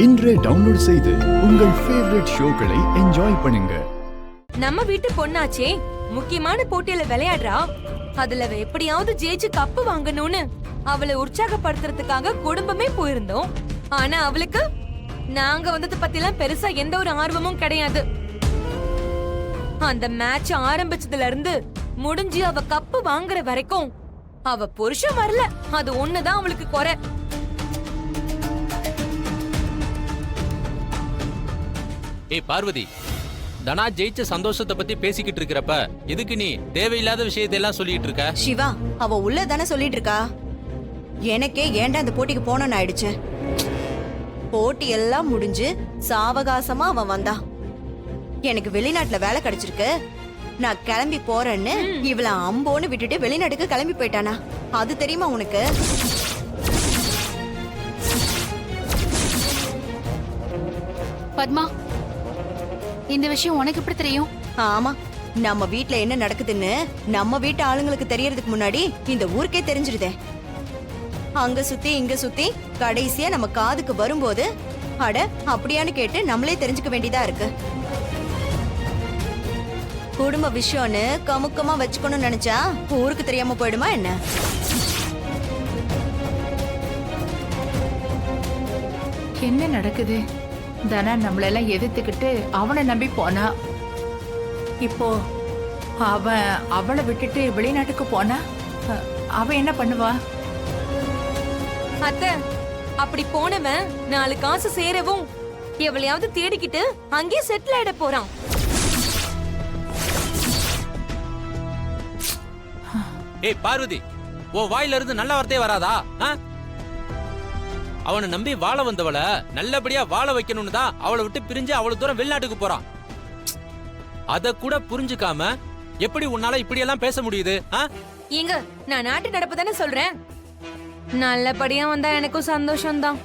இன்றே டவுன்லோட் செய்து உங்கள் ஃபேவரட் ஷோக்களை என்ஜாய் பண்ணுங்க. நம்ம வீட்டு பொண்ணாச்சே, முக்கியமான போட்டியில விளையாடுறா. அதுல எப்படியாவது ஜெயிச்சு கப்பு வாங்கணும்னு அவளை உற்சாகப்படுத்துறதுக்காக குடும்பமே போயிருந்தோம். ஆனா அவளுக்கு நாங்க வந்தது பத்திலாம் பெருசா எந்த ஒரு ஆர்வமும் கிடையாது. அந்த மேட்ச் ஆரம்பிச்சதுல இருந்து முடிஞ்சு அவ கப்பு வாங்குற வரைக்கும் அவ புருஷன் வரல. அது ஒண்ணுதான் அவளுக்கு குறை. ஏய் பார்வதி, தனா ஜெயிச்ச சந்தோஷத்தை பத்தி பேசிக்கிட்டு இருக்கிறப்ப எதுக்கு நீ தேவையில்லாத விஷயத்தை எல்லாம் சொல்லிட்டு இருக்க? சிவா, அவ உள்ள தானே சொல்லிட்டு இருக்கா. எனக்கே ஏன்டா அந்த போட்டிக்கு போனோன்னு ஆயிடுச்சு. போட்டி எல்லாம் முடிஞ்சு சாவகாசமா அவன் வந்தா. எனக்கு வெளிநாட்டுல வேலை கிடைச்சிருக்கு, நான் கிளம்பி போறேன்னு இவள அம்போன்னு விட்டுட்டு வெளிநாட்டுக்கு கிளம்பி போயிட்டானா? அது தெரியுமா உனக்கு? பத்மா, இந்த விஷயம் உனக்கு எப்படி தெரியும்? ஆமா, நம்ம வீட்ல என்ன நடக்குதுன்னு நம்ம வீட்டு ஆளுங்களுக்கு தெரியறதுக்கு முன்னாடி இந்த ஊருக்கே தெரிஞ்சிருதே. அங்க சுத்தி இங்க சுத்தி கடைசியா நம்ம காதுக்கு வரும்போது அட அப்படியான்னு கேட்டு நம்மளே தெரிஞ்சுக்க வேண்டியதா இருக்கு. குடும்ப விஷயம்னு கமுக்கமா வச்சுக்கணும்னு நினைச்சா ஊருக்கு தெரியாம போயிடுமா என்ன? என்ன நடக்குது? தனா நம்மளெல்லாம் எதிர்த்துக்கிட்டு அவனை நம்பி போனா. இப்போ அவளை விட்டுட்டு வெளிநாட்டுக்கு போனா அவ என்ன பண்ணுவா? அத்தை, அப்படி போனவன் 4 காசு சேரவும் எவளையாவது தேடிக்கிட்டு அங்கேயே செட்டில் ஆயிட போறான். ஏய் பார்வதி, ஓ வாயில இருந்து நல்ல வார்த்தையே வராதா? அவனை நம்பி வாழ வந்தவள நல்லபடியா வாழ வைக்கணும்னு தான் அவளை விட்டு பிரிஞ்சு அவ்வளவு தூரம் வெளிநாட்டுக்கு போறான். அத கூட புரிஞ்சுக்காம எப்படி உன்னால இப்படி எல்லாம் பேச முடியுது? ஏங்க, நான் நாட்டு நடப்பு தானே சொல்றேன். நல்லபடியா வந்தா எனக்கும் சந்தோஷம் தான்.